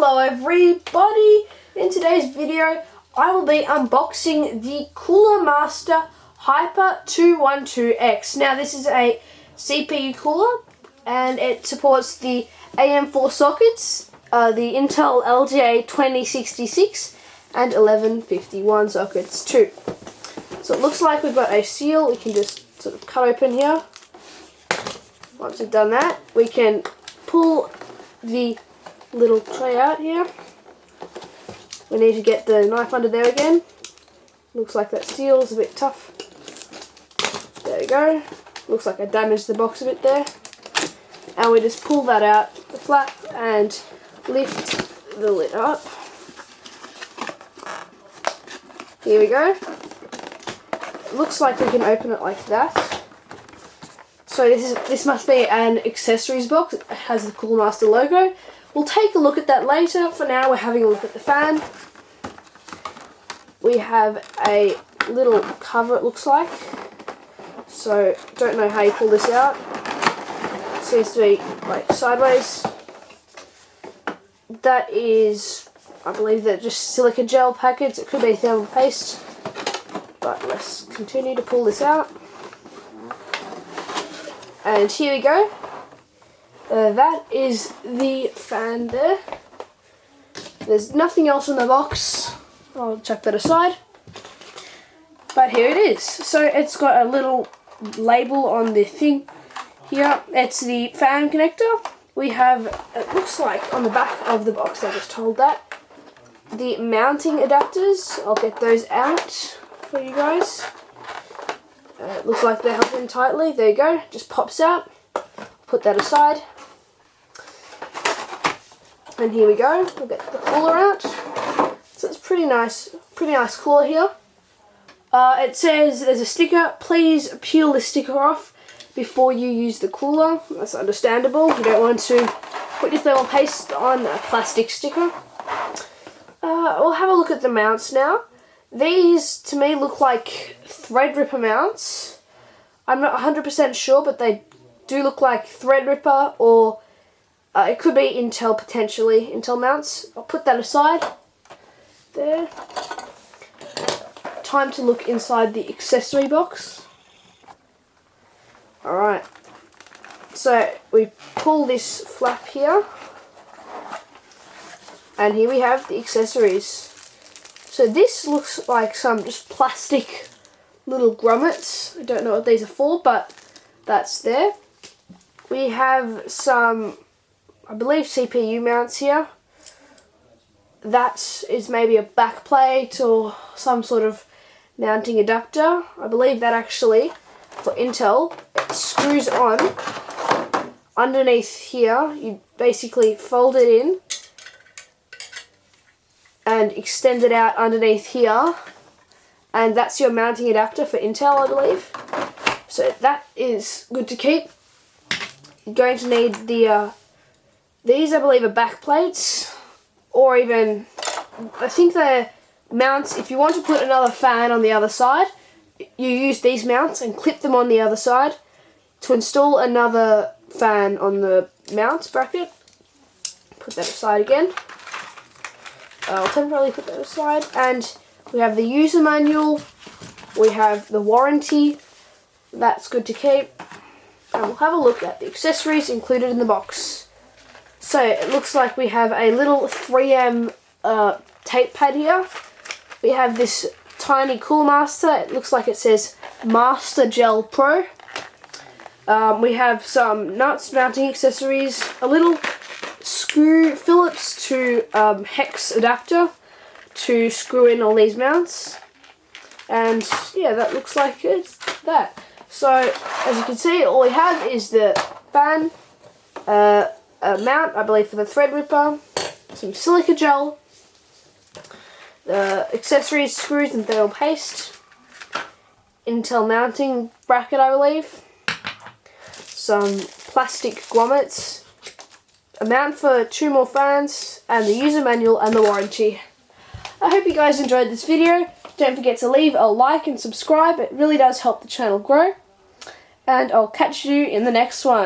Hello everybody! In today's video I will be unboxing the Cooler Master Hyper 212X. Now this is a CPU cooler and it supports the AM4 sockets, the Intel LGA 2066 and 1151 sockets too. So it looks like we've got a seal we can just sort of cut open here. Once we've done that, we can pull the little tray out here. We need to get the knife under there again. Looks like that seal is a bit tough. There we go. Looks like I damaged the box a bit there. And we just pull that out the flap and lift the lid up. Here we go. It looks like we can open it like that. So this must be an accessories box. It has the Cooler Master logo. We'll take a look at that later. For now, we're having a look at the fan. We have a little cover, it looks like. So, don't know how you pull this out. It seems to be like sideways. That is, I believe, that just silica gel packets. It could be thermal paste. But let's continue to pull this out. And here we go. That is the fan there. There's nothing else in the box. I'll chuck that aside. But here it is. So it's got a little label on the thing here. It's the fan connector. We have, it looks like on the back of the box, I just told that, the mounting adapters. I'll get those out for you guys. It looks like they're held in tightly. There you go. Just pops out. Put that aside. And here we go. We'll get the cooler out. So it's pretty nice cooler here. It says there's a sticker. Please peel the sticker off before you use the cooler. That's understandable. You don't want to put your thermal paste on a plastic sticker. We'll have a look at the mounts now. These, to me, look like Threadripper mounts. I'm not 100% sure, but they do look like Threadripper, or it could be Intel, potentially. Intel mounts. I'll put that aside. There. Time to look inside the accessory box. Alright. So, we pull this flap here. And here we have the accessories. So this looks like some just plastic little grommets. I don't know what these are for, but that's there. We have some, I believe, CPU mounts here. That is maybe a backplate or some sort of mounting adapter. I believe that actually, for Intel, it screws on underneath here. You basically fold it in and extend it out underneath here, and that's your mounting adapter for Intel, I believe. So that is good to keep. You're going to need the these, I believe, are back plates, or even, I think they're mounts. If you want to put another fan on the other side, you use these mounts and clip them on the other side to install another fan on the mounts bracket. Put that aside again. I'll temporarily put that aside. And we have the user manual. We have the warranty. That's good to keep. And we'll have a look at the accessories included in the box. So it looks like we have a little 3M tape pad here. We have this tiny Cooler Master. It looks like it says Master Gel Pro. We have some nuts, mounting accessories, a little screw Phillips to hex adapter to screw in all these mounts, and yeah, that looks like it's that. So as you can see, all we have is the fan, a mount, I believe, for the Threadripper, some silica gel, the accessories, screws and thermal paste, Intel mounting bracket, I believe, some plastic grommets, a mount for 2 more fans, and the user manual and the warranty. I hope you guys enjoyed this video. Don't forget to leave a like and subscribe. It really does help the channel grow. And I'll catch you in the next one.